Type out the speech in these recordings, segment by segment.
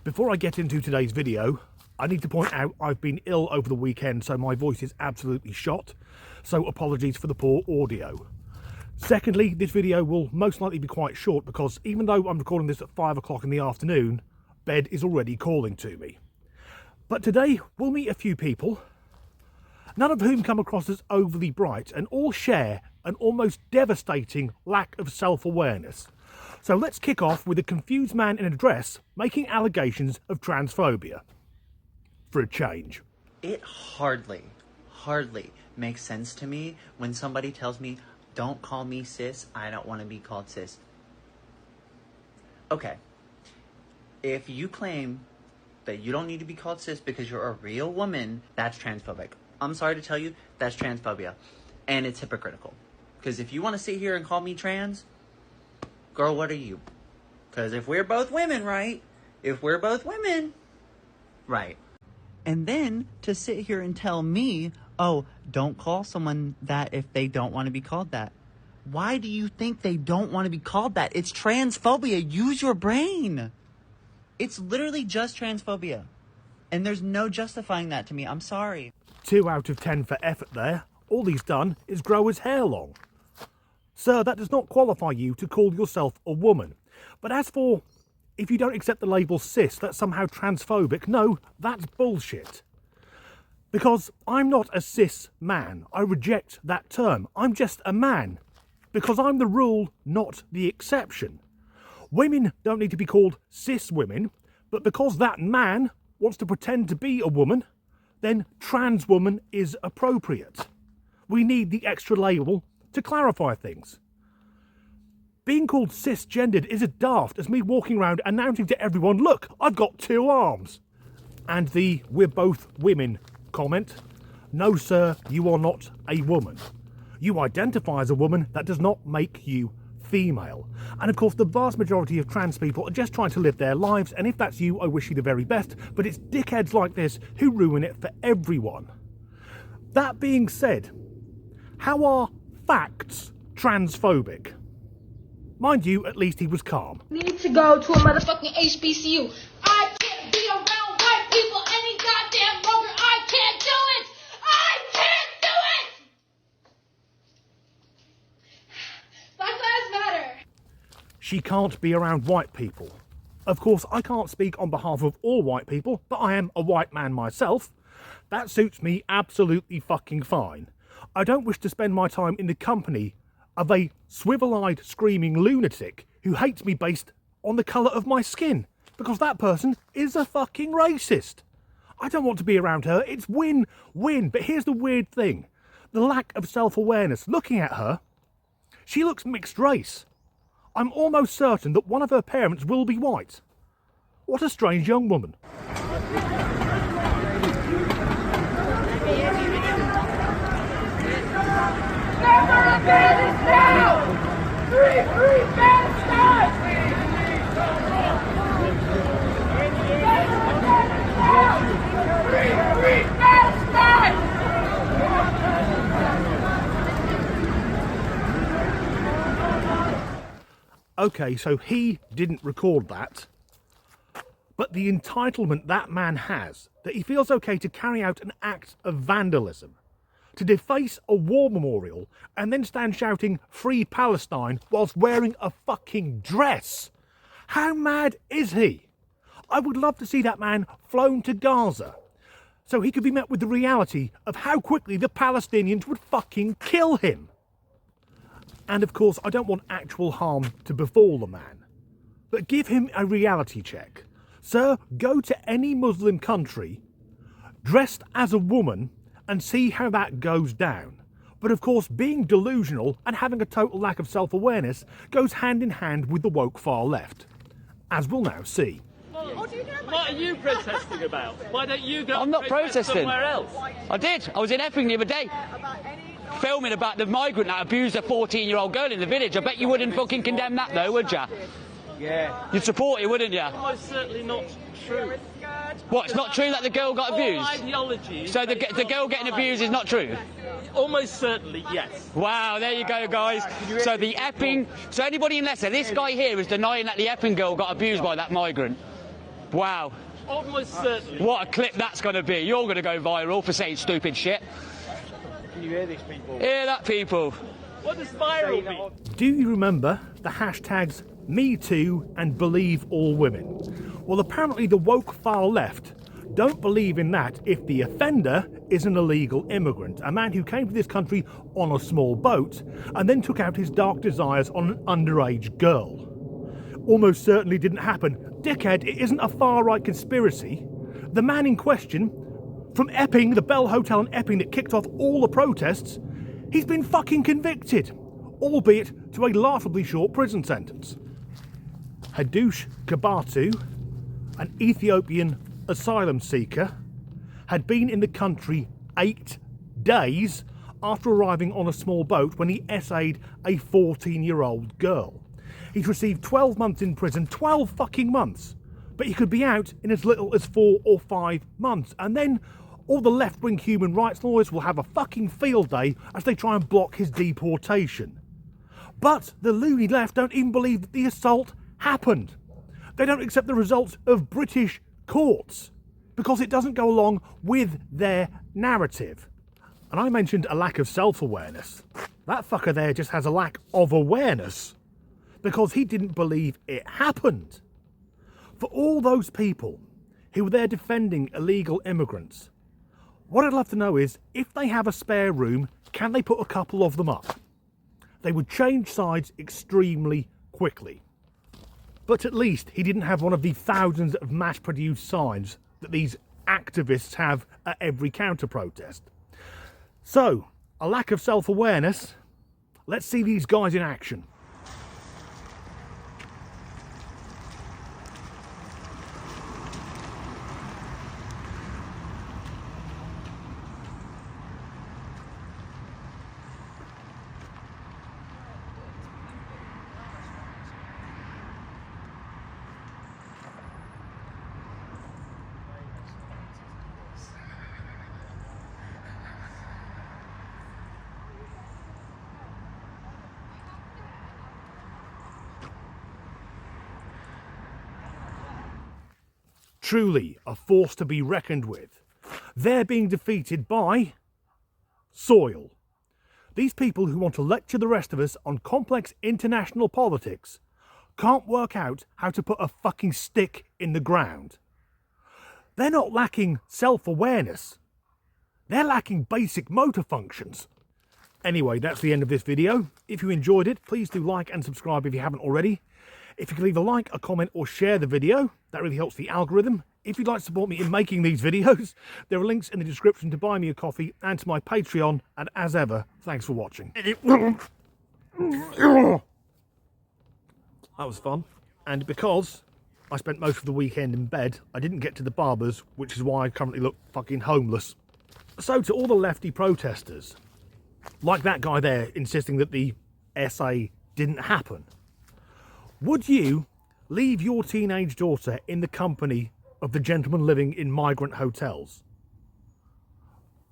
Before I get into today's video, I need to point out I've been ill over the weekend, so my voice is absolutely shot, so apologies for the poor audio. Secondly, this video will most likely be quite short because even though I'm recording this at 5 o'clock in the afternoon, bed is already calling to me. But today we'll meet a few people, none of whom come across as overly bright, and all share an almost devastating lack of self-awareness. So let's kick off with a confused man in a dress making allegations of transphobia. For a change. It hardly makes sense to me when somebody tells me, don't call me cis, I don't want to be called cis. Okay, if you claim that you don't need to be called cis because you're a real woman, that's transphobic. I'm sorry to tell you, that's transphobia. And it's hypocritical. Because if you want to sit here and call me trans, girl, what are you? Because if we're both women, right? If we're both women, right. And then to sit here and tell me, oh, don't call someone that if they don't want to be called that. Why do you think they don't want to be called that? It's transphobia. Use your brain. It's literally just transphobia. And there's no justifying that to me. I'm sorry. 2 out of 10 for effort there. All he's done is grow his hair long. Sir, that does not qualify you to call yourself a woman. But as for, if you don't accept the label cis, that's somehow transphobic, no, that's bullshit. Because I'm not a cis man. I reject that term. I'm just a man. Because I'm the rule, not the exception. Women don't need to be called cis women, but because that man wants to pretend to be a woman, then trans woman is appropriate. We need the extra label to clarify things. Being called cisgendered is as daft as me walking around announcing to everyone, look, I've got 2 arms. And the we're both women comment, no sir, you are not a woman. You identify as a woman, that does not make you female. And of course the vast majority of trans people are just trying to live their lives, and if that's you, I wish you the very best, but it's dickheads like this who ruin it for everyone. That being said, how are facts transphobic? Mind you, at least he was calm. Need to go to a motherfucking HBCU. I can't be around white people any goddamn longer. I can't do it! I can't do it! Black Lives Matter. She can't be around white people. Of course, I can't speak on behalf of all white people, but I am a white man myself. That suits me absolutely fucking fine. I don't wish to spend my time in the company of a swivel-eyed screaming lunatic who hates me based on the colour of my skin, because that person is a fucking racist. I don't want to be around her. It's win-win. But here's the weird thing. The lack of self-awareness. Looking at her, she looks mixed race. I'm almost certain that one of her parents will be white. What a strange young woman. Free Palestine! Free Palestine! Okay, so he didn't record that, but the entitlement that man has, that he feels okay to carry out an act of vandalism, to deface a war memorial and then stand shouting Free Palestine whilst wearing a fucking dress. How mad is he? I would love to see that man flown to Gaza so he could be met with the reality of how quickly the Palestinians would fucking kill him. And of course, I don't want actual harm to befall the man, but give him a reality check. Sir, go to any Muslim country dressed as a woman and see how that goes down. But of course, being delusional and having a total lack of self-awareness goes hand in hand with the woke far left, as we'll now see. What are you protesting about? Why don't you go I'm not protesting somewhere else? I did. I was in Epping the other day filming about the migrant that abused a 14-year-old girl in the village. I bet you wouldn't fucking condemn that though, would you? Yeah. You'd support it, wouldn't you? Almost certainly not true. What, it's not true that the girl got abused? All ideologies. So the girl getting abused is not true? Almost certainly, yes. Wow, there you go, guys. So the Epping... So anybody in Leicester, this guy here is denying that the Epping girl got abused by that migrant. Wow. Almost certainly. What a clip that's going to be. You're going to go viral for saying stupid shit. Can you hear these people? Hear that, people? What does viral mean? Do you remember the hashtags #MeToo and Believe All Women? Well, apparently the woke far left don't believe in that if the offender is an illegal immigrant, a man who came to this country on a small boat and then took out his dark desires on an underage girl. Almost certainly didn't happen. Dickhead, it isn't a far-right conspiracy. The man in question, from Epping, the Bell Hotel in Epping that kicked off all the protests, he's been fucking convicted, albeit to a laughably short prison sentence. Hadush Kabatu, an Ethiopian asylum seeker, had been in the country 8 days after arriving on a small boat when he essayed a 14-year-old girl. He's received 12 months in prison, 12 fucking months, but he could be out in as little as 4 or 5 months, and then all the left-wing human rights lawyers will have a fucking field day as they try and block his deportation. But the loony left don't even believe that the assault happened. They don't accept the results of British courts because it doesn't go along with their narrative. And I mentioned a lack of self-awareness. That fucker there just has a lack of awareness because he didn't believe it happened. For all those people who were there defending illegal immigrants, what I'd love to know is, if they have a spare room, can they put a couple of them up? They would change sides extremely quickly. But at least he didn't have one of the thousands of mass-produced signs that these activists have at every counter-protest. So, a lack of self-awareness. Let's see these guys in action. Truly a force to be reckoned with. They're being defeated by soil. These people who want to lecture the rest of us on complex international politics can't work out how to put a fucking stick in the ground. They're not lacking self-awareness. They're lacking basic motor functions. Anyway, that's the end of this video. If you enjoyed it, please do like and subscribe if you haven't already. If you could leave a like, a comment or share the video, that really helps the algorithm. If you'd like to support me in making these videos, there are links in the description to buy me a coffee and to my Patreon. And as ever, thanks for watching. That was fun. And because I spent most of the weekend in bed, I didn't get to the barbers, which is why I currently look fucking homeless. So to all the lefty protesters, like that guy there insisting that the essay didn't happen, would you leave your teenage daughter in the company of the gentlemen living in migrant hotels?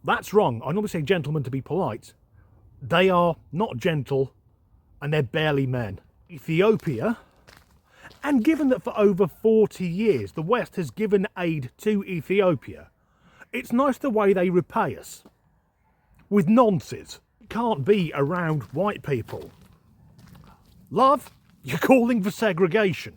That's wrong. I normally say gentlemen to be polite. They are not gentle and they're barely men. Ethiopia, and given that for over 40 years the West has given aid to Ethiopia, it's nice the way they repay us. With nonsense. It can't be around white people. Love? You're calling for segregation.